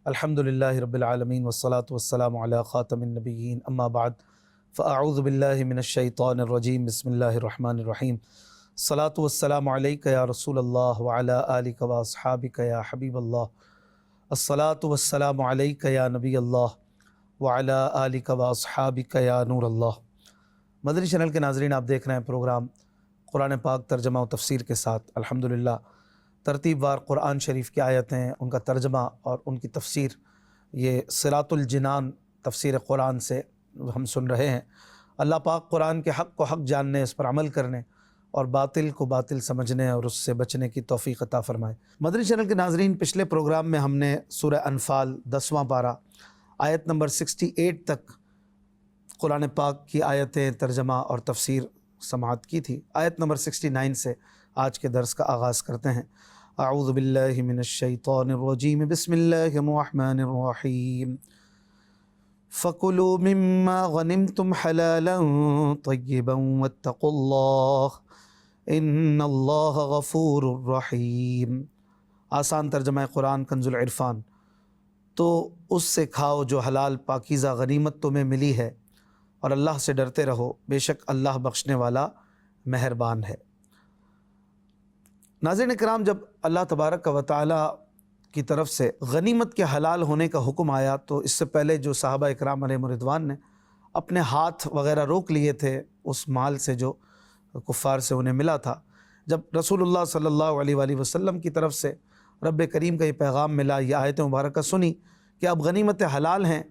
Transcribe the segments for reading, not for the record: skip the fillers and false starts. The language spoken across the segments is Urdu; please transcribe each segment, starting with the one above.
الحمدللہ رب العالمین والصلاة والسلام علی خاتم النبیین اما بعد فاعوذ باللہ من الشیطان الرجیم بسم اللہ الرحمن الرحیم الصلاة والسلام علیک یا رسول اللہ وعلی آلک واصحابک یا حبیب اللہ الصلاة والسلام علیک یا نبی اللہ وعلی آلک واصحابک یا نور اللہ۔ مدنی چینل کے ناظرین، آپ دیکھ رہے ہیں پروگرام قرآن پاک ترجمہ و تفسیر کے ساتھ۔ الحمدللہ ترتیب وار قرآن شریف کی آیتیں، ان کا ترجمہ اور ان کی تفسیر، یہ صراط الجنان تفسیر قرآن سے ہم سن رہے ہیں۔ اللہ پاک قرآن کے حق کو حق جاننے، اس پر عمل کرنے اور باطل کو باطل سمجھنے اور اس سے بچنے کی توفیق عطا فرمائے۔ مدنی چینل کے ناظرین، پچھلے پروگرام میں ہم نے سورہ انفال 10واں پارہ آیت نمبر 68 تک قرآن پاک کی آیتیں ترجمہ اور تفسیر سماعت کی تھی۔ آیت نمبر 69 سے آج کے درس کا آغاز کرتے ہیں۔ اعوذ باللہ من الشیطان الرجیم بسم اللہ الرحمن الرحیم فَكُلُوا مِمَّا غَنِمْتُمْ حَلَالًا طَيِّبًا وَاتَّقُوا اللَّهَ إِنَّ اللَّهَ غَفُورٌ رَحِيمٌ۔ آسان ترجمہ قرآن کنز العرفان۔ تو اس سے کھاؤ جو حلال پاکیزہ غنیمت تمہیں ملی ہے، اور اللہ سے ڈرتے رہو، بے شک اللہ بخشنے والا مہربان ہے۔ ناظرین کرام، جب اللہ تبارک و تعالی کی طرف سے غنیمت کے حلال ہونے کا حکم آیا تو اس سے پہلے جو صحابہ اکرام علیہم رضوان نے اپنے ہاتھ وغیرہ روک لیے تھے اس مال سے جو کفار سے انہیں ملا تھا، جب رسول اللہ صلی اللہ علیہ وآلہ وسلم کی طرف سے رب کریم کا یہ پیغام ملا، یہ آیت مبارکہ سنی کہ اب غنیمت حلال ہیں،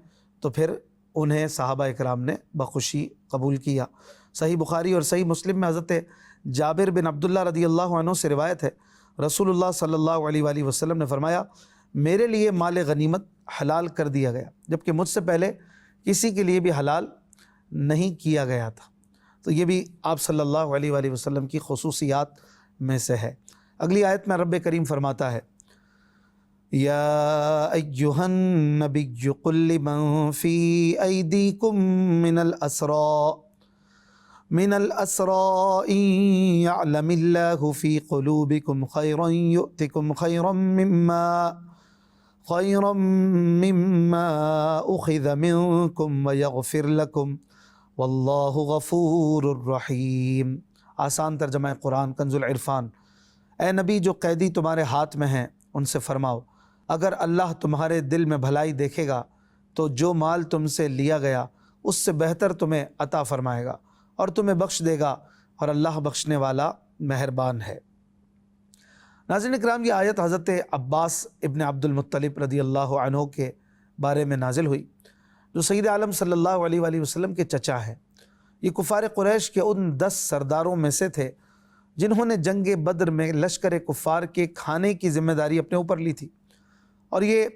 تو پھر انہیں صحابہ اکرام نے بخوشی قبول کیا۔ صحیح بخاری اور صحیح مسلم میں حضرت جابر بن عبداللہ رضی اللہ عنہ سے روایت ہے، رسول اللہ صلی اللہ علیہ وآلہ وسلم نے فرمایا، میرے لیے مال غنیمت حلال کر دیا گیا، جبکہ مجھ سے پہلے کسی کے لیے بھی حلال نہیں کیا گیا تھا۔ تو یہ بھی آپ صلی اللہ علیہ وآلہ وسلم کی خصوصیات میں سے ہے۔ اگلی آیت میں رب کریم فرماتا ہے، یا ایہا النبی قل لمن فی ایدیکم من الاسراء ان یعلم اللہ فی قلوبکم خیرا یؤتکم خیرا مما اخذ منکم ویغفر لکم واللہ غفور الرحیم۔ آسان ترجمہ قرآن کنز العرفان۔ اے نبی، جو قیدی تمہارے ہاتھ میں ہیں ان سے فرماؤ، اگر اللہ تمہارے دل میں بھلائی دیکھے گا تو جو مال تم سے لیا گیا اس سے بہتر تمہیں عطا فرمائے گا اور تمہیں بخش دے گا، اور اللہ بخشنے والا مہربان ہے۔ ناظرین اکرام، یہ آیت حضرت عباس ابن عبد المطلب رضی اللہ عنہ کے بارے میں نازل ہوئی، جو سید عالم صلی اللہ علیہ وآلہ وسلم کے چچا ہیں۔ یہ کفار قریش کے ان 10 سرداروں میں سے تھے جنہوں نے جنگ بدر میں لشکر کفار کے کھانے کی ذمہ داری اپنے اوپر لی تھی، اور یہ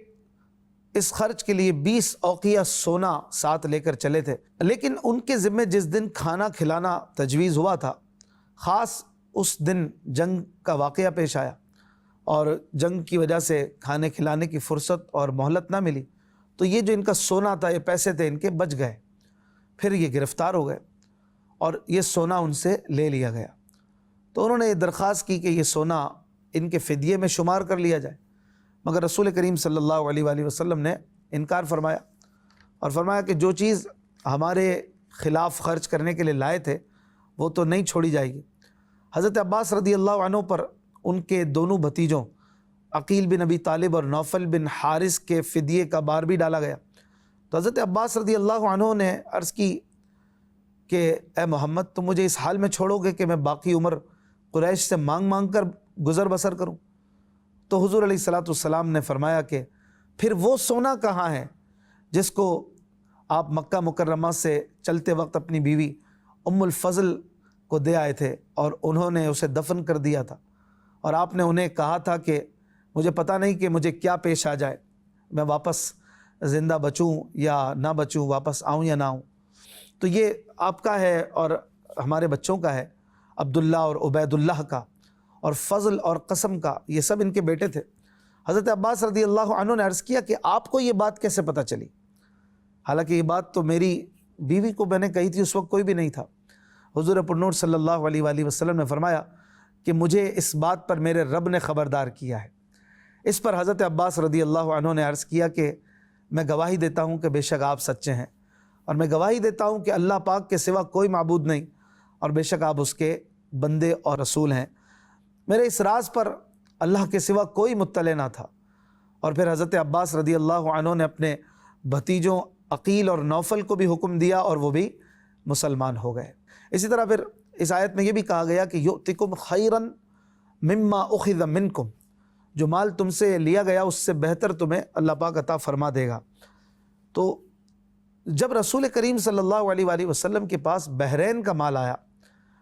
اس خرچ کے لیے 20 اوقیہ سونا ساتھ لے کر چلے تھے۔ لیکن ان کے ذمہ جس دن کھانا کھلانا تجویز ہوا تھا، خاص اس دن جنگ کا واقعہ پیش آیا اور جنگ کی وجہ سے کھانے کھلانے کی فرصت اور مہلت نہ ملی، تو یہ جو ان کا سونا تھا، یہ پیسے تھے ان کے، بچ گئے۔ پھر یہ گرفتار ہو گئے اور یہ سونا ان سے لے لیا گیا۔ تو انہوں نے یہ درخواست کی کہ یہ سونا ان کے فدیے میں شمار کر لیا جائے، مگر رسول کریم صلی اللہ علیہ وآلہ وسلم نے انکار فرمایا اور فرمایا کہ جو چیز ہمارے خلاف خرچ کرنے کے لیے لائے تھے وہ تو نہیں چھوڑی جائے گی۔ حضرت عباس رضی اللہ عنہ پر ان کے دونوں بھتیجوں عقیل بن ابی طالب اور نوفل بن حارث کے فدیے کا بار بھی ڈالا گیا۔ تو حضرت عباس رضی اللہ عنہ نے عرض کی کہ اے محمد، تم مجھے اس حال میں چھوڑو گے کہ میں باقی عمر قریش سے مانگ مانگ کر گزر بسر کروں؟ تو حضور علیہ الصلوۃ والسلام نے فرمایا کہ پھر وہ سونا کہاں ہے جس کو آپ مکہ مکرمہ سے چلتے وقت اپنی بیوی ام الفضل کو دے آئے تھے اور انہوں نے اسے دفن کر دیا تھا، اور آپ نے انہیں کہا تھا کہ مجھے پتہ نہیں کہ مجھے کیا پیش آ جائے، میں واپس زندہ بچوں یا نہ بچوں، واپس آؤں یا نہ آؤں۔ تو یہ آپ کا ہے اور ہمارے بچوں کا ہے، عبداللہ اور عبید اللہ کا اور فضل اور قسم کا، یہ سب ان کے بیٹے تھے۔ حضرت عباس رضی اللہ عنہ نے عرض کیا کہ آپ کو یہ بات کیسے پتہ چلی؟ حالانکہ یہ بات تو میری بیوی کو میں نے کہی تھی، اس وقت کوئی بھی نہیں تھا۔ حضور پرنور صلی اللہ علیہ وآلہ وسلم نے فرمایا کہ مجھے اس بات پر میرے رب نے خبردار کیا ہے۔ اس پر حضرت عباس رضی اللہ عنہ نے عرض کیا کہ میں گواہی دیتا ہوں کہ بے شک آپ سچے ہیں، اور میں گواہی دیتا ہوں کہ اللہ پاک کے سوا کوئی معبود نہیں، اور بے شک آپ اس کے بندے اور رسول ہیں۔ میرے اس راز پر اللہ کے سوا کوئی مطلع نہ تھا۔ اور پھر حضرت عباس رضی اللہ عنہ نے اپنے بھتیجوں عقیل اور نوفل کو بھی حکم دیا، اور وہ بھی مسلمان ہو گئے۔ اسی طرح پھر اس آیت میں یہ بھی کہا گیا کہ یؤتکم خیراً مما اخذ منکم، جو مال تم سے لیا گیا اس سے بہتر تمہیں اللہ پاک عطا فرما دے گا۔ تو جب رسول کریم صلی اللہ علیہ وآلہ وسلم کے پاس بحرین کا مال آیا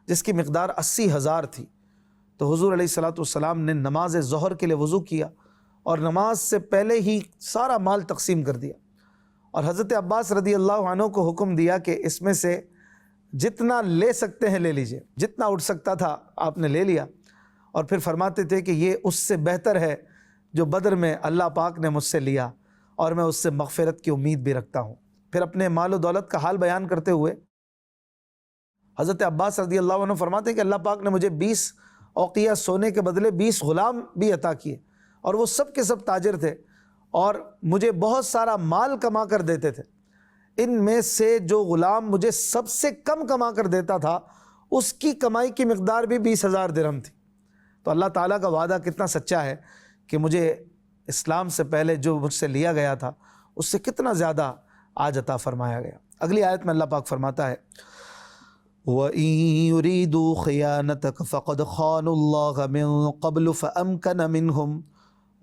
جس کی مقدار 80,000 تھی، تو حضور علیہ السلام نے نماز ظہر کے لیے وضو کیا اور نماز سے پہلے ہی سارا مال تقسیم کر دیا، اور حضرت عباس رضی اللہ عنہ کو حکم دیا کہ اس میں سے جتنا لے سکتے ہیں لے لیجئے، جتنا اٹھ سکتا تھا آپ نے لے لیا، اور پھر فرماتے تھے کہ یہ اس سے بہتر ہے جو بدر میں اللہ پاک نے مجھ سے لیا، اور میں اس سے مغفرت کی امید بھی رکھتا ہوں۔ پھر اپنے مال و دولت کا حال بیان کرتے ہوئے حضرت عباس رضی اللہ عنہ فرماتے ہیں کہ اللہ پاک نے مجھے 20 اوقیہ سونے کے بدلے 20 غلام بھی عطا کیے، اور وہ سب کے سب تاجر تھے اور مجھے بہت سارا مال کما کر دیتے تھے۔ ان میں سے جو غلام مجھے سب سے کم کما کر دیتا تھا اس کی کمائی کی مقدار بھی 20,000 درہم تھی۔ تو اللہ تعالیٰ کا وعدہ کتنا سچا ہے کہ مجھے اسلام سے پہلے جو مجھ سے لیا گیا تھا اس سے کتنا زیادہ آج عطا فرمایا گیا۔ اگلی آیت میں اللہ پاک فرماتا ہے وَإِن يُرِيدُوا خِيَانَتَكَ فَقَدْ خَانُوا اللَّهَ مِن قَبْلُ فَأَمْكَنَ مِنْهُمْ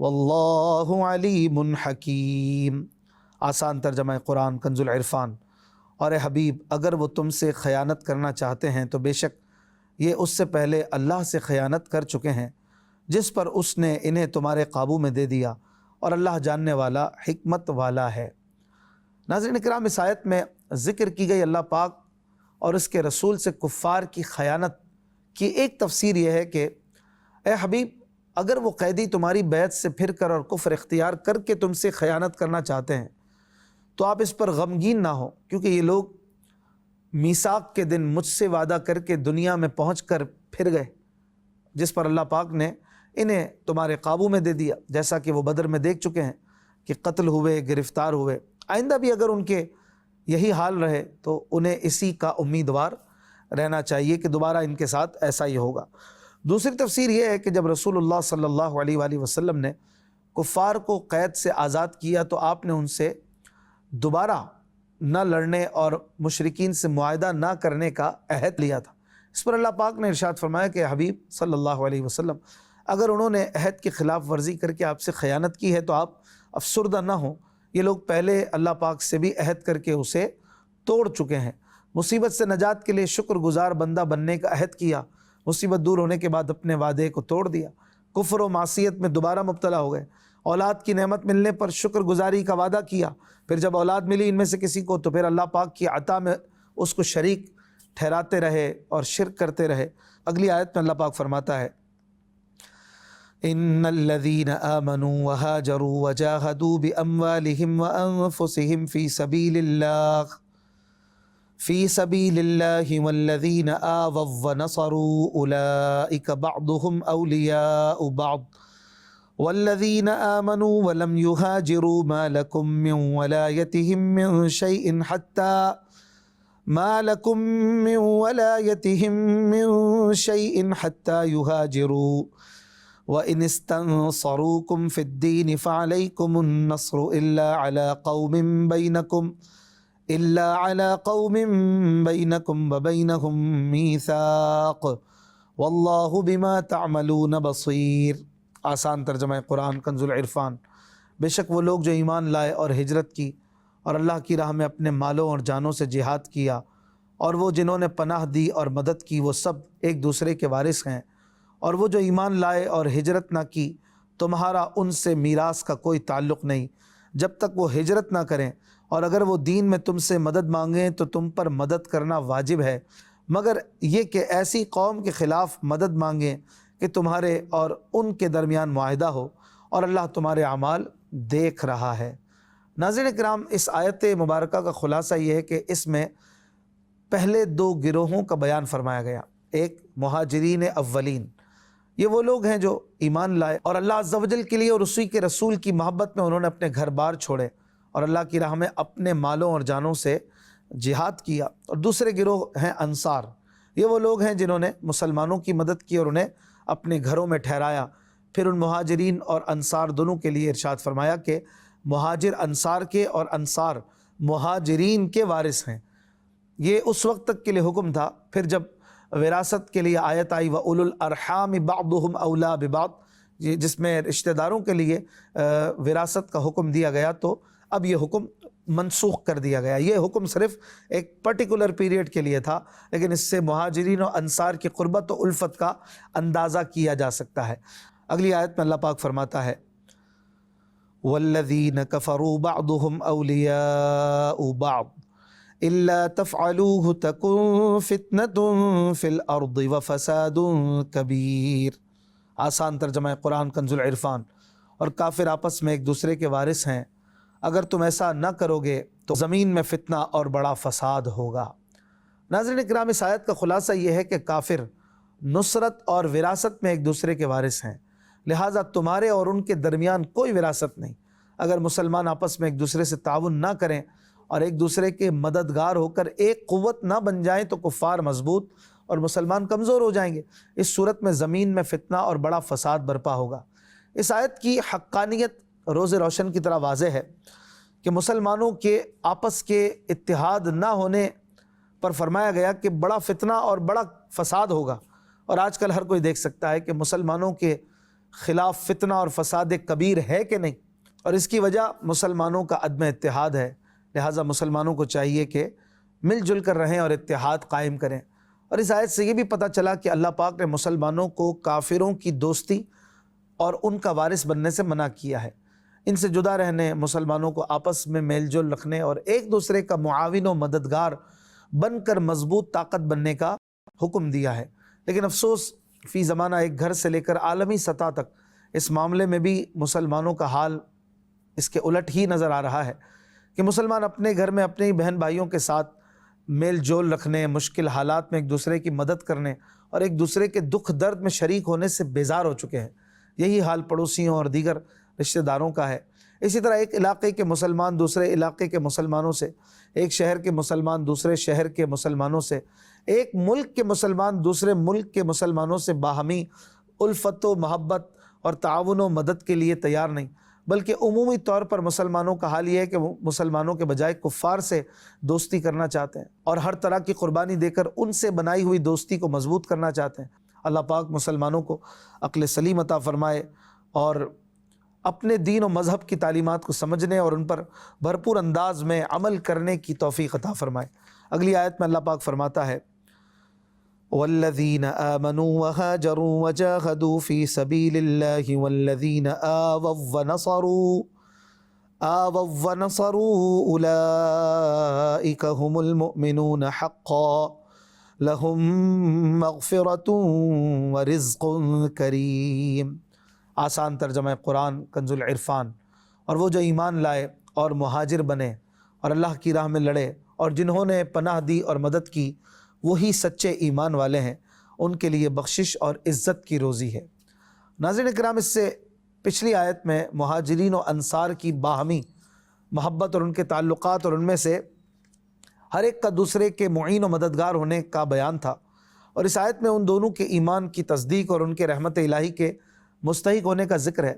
وَاللَّهُ عَلِيمٌ حَكِيمٌ۔ آسان ترجمہ قرآن کنز العرفان۔ اور اے حبیب اگر وہ تم سے خیانت کرنا چاہتے ہیں تو بے شک یہ اس سے پہلے اللہ سے خیانت کر چکے ہیں جس پر اس نے انہیں تمہارے قابو میں دے دیا، اور اللہ جاننے والا حکمت والا ہے۔ ناظرین اکرام، اس آیت میں ذکر کی گئی اللہ پاک اور اس کے رسول سے کفار کی خیانت کی ایک تفسیر یہ ہے کہ اے حبیب اگر وہ قیدی تمہاری بیعت سے پھر کر اور کفر اختیار کر کے تم سے خیانت کرنا چاہتے ہیں تو آپ اس پر غمگین نہ ہو، کیونکہ یہ لوگ میثاق کے دن مجھ سے وعدہ کر کے دنیا میں پہنچ کر پھر گئے، جس پر اللہ پاک نے انہیں تمہارے قابو میں دے دیا، جیسا کہ وہ بدر میں دیکھ چکے ہیں کہ قتل ہوئے، گرفتار ہوئے۔ آئندہ بھی اگر ان کے یہی حال رہے تو انہیں اسی کا امیدوار رہنا چاہیے کہ دوبارہ ان کے ساتھ ایسا ہی ہوگا۔ دوسری تفسیر یہ ہے کہ جب رسول اللہ صلی اللہ علیہ وآلہ وسلم نے کفار کو قید سے آزاد کیا تو آپ نے ان سے دوبارہ نہ لڑنے اور مشرکین سے معاہدہ نہ کرنے کا عہد لیا تھا۔ اس پر اللہ پاک نے ارشاد فرمایا کہ حبیب صلی اللہ علیہ وسلم اگر انہوں نے عہد کی خلاف ورزی کر کے آپ سے خیانت کی ہے تو آپ افسردہ نہ ہوں، یہ لوگ پہلے اللہ پاک سے بھی عہد کر کے اسے توڑ چکے ہیں۔ مصیبت سے نجات کے لیے شکر گزار بندہ بننے کا عہد کیا، مصیبت دور ہونے کے بعد اپنے وعدے کو توڑ دیا، کفر و معصیت میں دوبارہ مبتلا ہو گئے، اولاد کی نعمت ملنے پر شکر گزاری کا وعدہ کیا، پھر جب اولاد ملی ان میں سے کسی کو تو پھر اللہ پاک کی عطا میں اس کو شریک ٹھہراتے رہے اور شرک کرتے رہے۔ اگلی آیت میں اللہ پاک فرماتا ہے ان الذين آمنوا وهاجروا وجاهدوا باموالهم وانفسهم في سبيل الله والذين آووا ونصروا اولئك بعضهم اولياء بعض والذين آمنوا ولم يهاجروا ما لكم من ولايتهم من شيء حتى يهاجروا وَإِنِ اسْتَنصَرُوكُمْ فِي الدِّينِ فَعَلَيْكُمُ النَّصْرُ إِلَّا عَلَىٰ قَوْمٍ بَيْنَكُمْ وَبَيْنَهُمْ مِيثَاقٌ وَاللَّهُ بِمَا تَعْمَلُونَ بَصِيرٌ۔ آسان ترجمہ قرآن کنز العرفان۔ بے شک وہ لوگ جو ایمان لائے اور ہجرت کی اور اللہ کی راہ میں اپنے مالوں اور جانوں سے جہاد کیا، اور وہ جنہوں نے پناہ دی اور مدد کی وہ سب ایک دوسرے کے وارث ہیں، اور وہ جو ایمان لائے اور ہجرت نہ کی تمہارا ان سے میراث کا کوئی تعلق نہیں جب تک وہ ہجرت نہ کریں، اور اگر وہ دین میں تم سے مدد مانگیں تو تم پر مدد کرنا واجب ہے، مگر یہ کہ ایسی قوم کے خلاف مدد مانگیں کہ تمہارے اور ان کے درمیان معاہدہ ہو، اور اللہ تمہارے اعمال دیکھ رہا ہے۔ ناظرین کرام، اس آیت مبارکہ کا خلاصہ یہ ہے کہ اس میں پہلے دو گروہوں کا بیان فرمایا گیا، ایک مہاجرین اولین یہ وہ لوگ ہیں جو ایمان لائے اور اللہ عز و جل کے لیے اور اسی کے رسول کی محبت میں انہوں نے اپنے گھر بار چھوڑے اور اللہ کی راہ میں اپنے مالوں اور جانوں سے جہاد کیا۔ اور دوسرے گروہ ہیں انصار، یہ وہ لوگ ہیں جنہوں نے مسلمانوں کی مدد کی اور انہیں اپنے گھروں میں ٹھہرایا۔ پھر ان مہاجرین اور انصار دونوں کے لیے ارشاد فرمایا کہ مہاجر انصار کے اور انصار مہاجرین کے وارث ہیں۔ یہ اس وقت تک کے لیے حکم تھا، پھر جب وراثت کے لیے آیت آئی وَأُولُو الْأَرْحَامِ بَعْضُهُمْ أَوْلَىٰ بِبَعْضٍ، جس میں رشتہ داروں کے لیے وراثت کا حکم دیا گیا، تو اب یہ حکم منسوخ کر دیا گیا۔ یہ حکم صرف ایک پرٹیکولر پیریڈ کے لیے تھا، لیکن اس سے مہاجرین و انصار کی قربت و الفت کا اندازہ کیا جا سکتا ہے۔ اگلی آیت میں اللہ پاک فرماتا ہے وَالَّذِينَ كَفَرُوا بَعْضُهُمْ أَوْلِيَاءُ بَعْضٍ إِلَّا تَفْعَلُوهُ تَكُنْ فِتْنَةٌ فِي الْأَرْضِ وَفَسَادٌ كَبِيرٌ۔ آسان ترجمہ قرآن کنز العرفان۔ اور کافر آپس میں ایک دوسرے کے وارث ہیں، اگر تم ایسا نہ کرو گے تو زمین میں فتنہ اور بڑا فساد ہوگا۔ ناظرین کرام، اس آیت کا خلاصہ یہ ہے کہ کافر نصرت اور وراثت میں ایک دوسرے کے وارث ہیں، لہٰذا تمہارے اور ان کے درمیان کوئی وراثت نہیں۔ اگر مسلمان آپس میں ایک دوسرے سے تعاون نہ کریں اور ایک دوسرے کے مددگار ہو کر ایک قوت نہ بن جائیں تو کفار مضبوط اور مسلمان کمزور ہو جائیں گے۔ اس صورت میں زمین میں فتنہ اور بڑا فساد برپا ہوگا۔ اس آیت کی حقانیت روز روشن کی طرح واضح ہے کہ مسلمانوں کے آپس کے اتحاد نہ ہونے پر فرمایا گیا کہ بڑا فتنہ اور بڑا فساد ہوگا، اور آج کل ہر کوئی دیکھ سکتا ہے کہ مسلمانوں کے خلاف فتنہ اور فساد کبیر ہے کہ نہیں، اور اس کی وجہ مسلمانوں کا عدم اتحاد ہے۔ لہٰذا مسلمانوں کو چاہیے کہ مل جل کر رہیں اور اتحاد قائم کریں۔ اور اس آیت سے یہ بھی پتہ چلا کہ اللہ پاک نے مسلمانوں کو کافروں کی دوستی اور ان کا وارث بننے سے منع کیا ہے، ان سے جدا رہنے، مسلمانوں کو آپس میں میل جول رکھنے اور ایک دوسرے کا معاون و مددگار بن کر مضبوط طاقت بننے کا حکم دیا ہے۔ لیکن افسوس فی زمانہ ایک گھر سے لے کر عالمی سطح تک اس معاملے میں بھی مسلمانوں کا حال اس کے الٹ ہی نظر آ رہا ہے کہ مسلمان اپنے گھر میں اپنے بہن بھائیوں کے ساتھ میل جول رکھنے، مشکل حالات میں ایک دوسرے کی مدد کرنے اور ایک دوسرے کے دکھ درد میں شریک ہونے سے بیزار ہو چکے ہیں۔ یہی حال پڑوسیوں اور دیگر رشتہ داروں کا ہے۔ اسی طرح ایک علاقے کے مسلمان دوسرے علاقے کے مسلمانوں سے، ایک شہر کے مسلمان دوسرے شہر کے مسلمانوں سے، ایک ملک کے مسلمان دوسرے ملک کے مسلمانوں سے باہمی الفت و محبت اور تعاون و مدد کے لیے تیار نہیں، بلکہ عمومی طور پر مسلمانوں کا حال یہ ہے کہ وہ مسلمانوں کے بجائے کفار سے دوستی کرنا چاہتے ہیں اور ہر طرح کی قربانی دے کر ان سے بنائی ہوئی دوستی کو مضبوط کرنا چاہتے ہیں۔ اللہ پاک مسلمانوں کو عقل سلیم عطا فرمائے اور اپنے دین و مذہب کی تعلیمات کو سمجھنے اور ان پر بھرپور انداز میں عمل کرنے کی توفیق عطا فرمائے۔ اگلی آیت میں اللہ پاک فرماتا ہے وَالَّذِينَ آمَنُوا وَهَاجَرُوا وَجَاهَدُوا فِي سَبِيلِ اللَّهِ وَالَّذِينَ آوَوا وَّنَصَرُوا أُولَئِكَ هُمُ الْمُؤْمِنُونَ حَقًّا لَهُم مَّغْفِرَةٌ وَرِزْقٌ كَرِيمٌ۔ آسان ترجمہ قرآن کنز العرفان۔ اور وہ جو ایمان لائے اور مہاجر بنے اور اللہ کی راہ میں لڑے اور جنہوں نے پناہ دی اور مدد کی، وہی سچے ایمان والے ہیں، ان کے لیے بخشش اور عزت کی روزی ہے۔ ناظرین کرام، اس سے پچھلی آیت میں مہاجرین و انصار کی باہمی محبت اور ان کے تعلقات اور ان میں سے ہر ایک کا دوسرے کے معین و مددگار ہونے کا بیان تھا، اور اس آیت میں ان دونوں کے ایمان کی تصدیق اور ان کے رحمت الہی کے مستحق ہونے کا ذکر ہے۔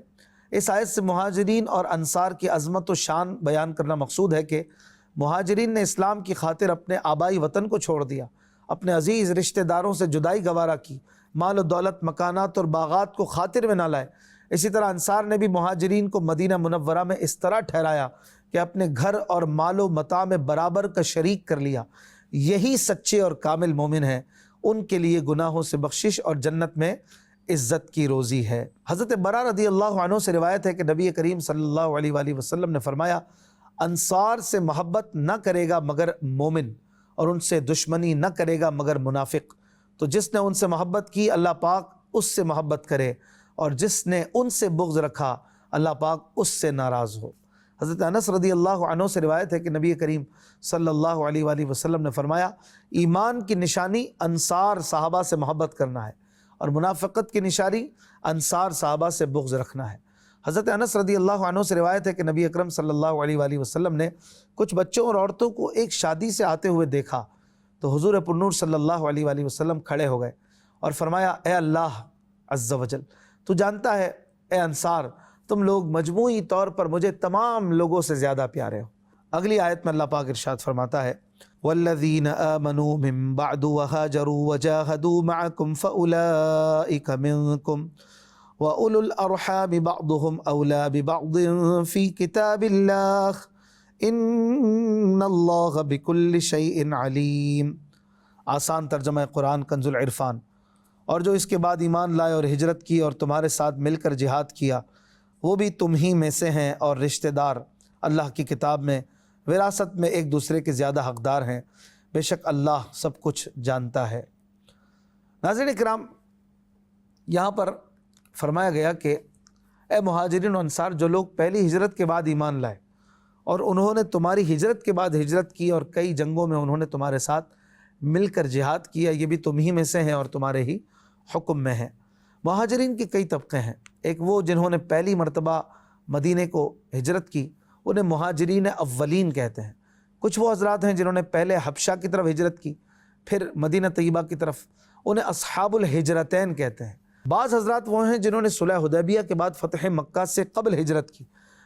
اس آیت سے مہاجرین اور انصار کی عظمت و شان بیان کرنا مقصود ہے کہ مہاجرین نے اسلام کی خاطر اپنے آبائی وطن کو چھوڑ دیا، اپنے عزیز رشتہ داروں سے جدائی گوارا کی، مال و دولت، مکانات اور باغات کو خاطر میں نہ لائے۔ اسی طرح انصار نے بھی مہاجرین کو مدینہ منورہ میں اس طرح ٹھہرایا کہ اپنے گھر اور مال و متاع میں برابر کا شریک کر لیا۔ یہی سچے اور کامل مومن ہیں، ان کے لیے گناہوں سے بخشش اور جنت میں عزت کی روزی ہے۔ حضرت برا رضی اللہ عنہ سے روایت ہے کہ نبی کریم صلی اللہ علیہ وآلہ وسلم نے فرمایا، انصار سے محبت نہ کرے گا مگر مومن، اور ان سے دشمنی نہ کرے گا مگر منافق۔ تو جس نے ان سے محبت کی، اللہ پاک اس سے محبت کرے، اور جس نے ان سے بغض رکھا، اللہ پاک اس سے ناراض ہو۔ حضرت انس رضی اللہ عنہ سے روایت ہے کہ نبی کریم صلی اللہ علیہ وآلہ وسلم نے فرمایا، ایمان کی نشانی انصار صحابہ سے محبت کرنا ہے، اور منافقت کی نشانی انصار صحابہ سے بغض رکھنا ہے۔ حضرت انس رضی اللہ عنہ سے روایت ہے کہ نبی اکرم صلی اللہ علیہ وآلہ وسلم نے کچھ بچوں اور عورتوں کو ایک شادی سے آتے ہوئے دیکھا تو حضور پرنور صلی اللہ علیہ وآلہ وسلم کھڑے ہو گئے اور فرمایا، اے اللہ عز و جل، تو جانتا ہے اے انصار تم لوگ مجموعی طور پر مجھے تمام لوگوں سے زیادہ پیارے ہو۔ اگلی آیت میں اللہ پاک ارشاد فرماتا ہے، والذین آمنوا من بعد وہاجروا وجاہدوا معکم فاولئک منکم وَأُولُو الْأَرْحَامِ بَعْضُهُمْ أَوْلَى بِبَعْضٍ فِي كِتَابِ اللَّهِ إِنَّ اللَّهَ بِكُلِّ شَيْءٍ عَلِيمٌ۔ آسان ترجمہ قرآن کنز العرفان۔ اور جو اس کے بعد ایمان لائے اور ہجرت کی اور تمہارے ساتھ مل کر جہاد کیا وہ بھی تم ہی میں سے ہیں، اور رشتہ دار اللہ کی کتاب میں وراثت میں ایک دوسرے کے زیادہ حقدار ہیں، بے شک اللہ سب کچھ جانتا ہے۔ ناظرین کرام، یہاں پر فرمایا گیا کہ اے مہاجرین و انصار، جو لوگ پہلی ہجرت کے بعد ایمان لائے اور انہوں نے تمہاری ہجرت کے بعد ہجرت کی اور کئی جنگوں میں انہوں نے تمہارے ساتھ مل کر جہاد کیا، یہ بھی تم ہی میں سے ہیں اور تمہارے ہی حکم میں ہیں۔ مہاجرین کے کئی طبقے ہیں۔ ایک وہ جنہوں نے پہلی مرتبہ مدینے کو ہجرت کی، انہیں مہاجرین اولین کہتے ہیں۔ کچھ وہ حضرات ہیں جنہوں نے پہلے حبشہ کی طرف ہجرت کی پھر مدینہ طیبہ کی طرف، انہیں اصحاب الہجرتین کہتے ہیں۔ بعض حضرات وہ ہیں جنہوں نے صلح حدیبیہ کے بعد فتح مکہ سے قبل ہجرت کی،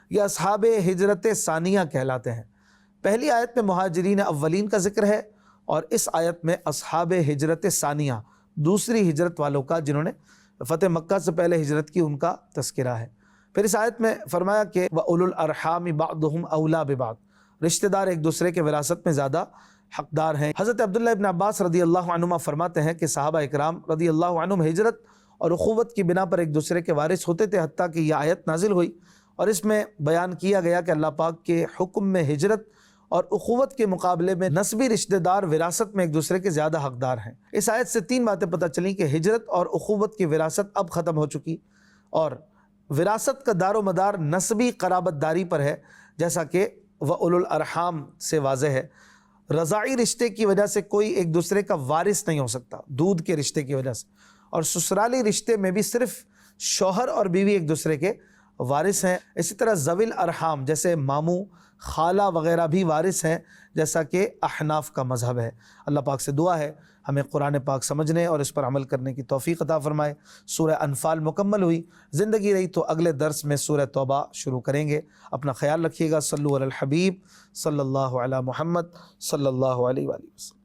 یہ اصحاب ہجرت ثانیہ کہلاتے ہیں۔ پہلی آیت میں مہاجرین اولین کا ذکر ہے اور اس آیت میں اصحاب ہجرت ثانیہ، دوسری ہجرت والوں کا جنہوں نے فتح مکہ سے پہلے ہجرت کی، ان کا تذکرہ ہے۔ پھر اس آیت میں فرمایا کہ وَأُولُو الْأَرْحَامِ بَعْضُهُمْ أَوْلَى بِبَعْضٍ، رشتہ دار ایک دوسرے کے وراثت میں زیادہ حقدار ہیں۔ حضرت عبداللہ ابن عباس رضی اللہ عنہما فرماتے ہیں کہ صحابہ اکرام رضی اللہ عنہم ہجرت اور اخوت کی بنا پر ایک دوسرے کے وارث ہوتے تھے، حتیٰ کہ یہ آیت نازل ہوئی اور اس میں بیان کیا گیا کہ اللہ پاک کے حکم میں ہجرت اور اخوت کے مقابلے میں نسبی رشتہ دار وراثت میں ایک دوسرے کے زیادہ حقدار ہیں۔ اس آیت سے تین باتیں پتہ چلیں کہ ہجرت اور اخوت کی وراثت اب ختم ہو چکی اور وراثت کا دار و مدار نسبی قرابت داری پر ہے، جیسا کہ وَأُولُو الْأَرْحَامِ سے واضح ہے۔ رضاعی رشتے کی وجہ سے کوئی ایک دوسرے کا وارث نہیں ہو سکتا، دودھ کے رشتے کی وجہ سے، اور سسرالی رشتے میں بھی صرف شوہر اور بیوی ایک دوسرے کے وارث ہیں۔ اسی طرح ذوی الارحام جیسے ماموں، خالہ وغیرہ بھی وارث ہیں، جیسا کہ احناف کا مذہب ہے۔ اللہ پاک سے دعا ہے ہمیں قرآن پاک سمجھنے اور اس پر عمل کرنے کی توفیق عطا فرمائے۔ سورہ انفال مکمل ہوئی، زندگی رہی تو اگلے درس میں سورہ توبہ شروع کریں گے۔ اپنا خیال رکھیے گا۔ صلو علی الحبیب صلی اللہ علی محمد صلی اللہ علیہ وآلہ وسلم۔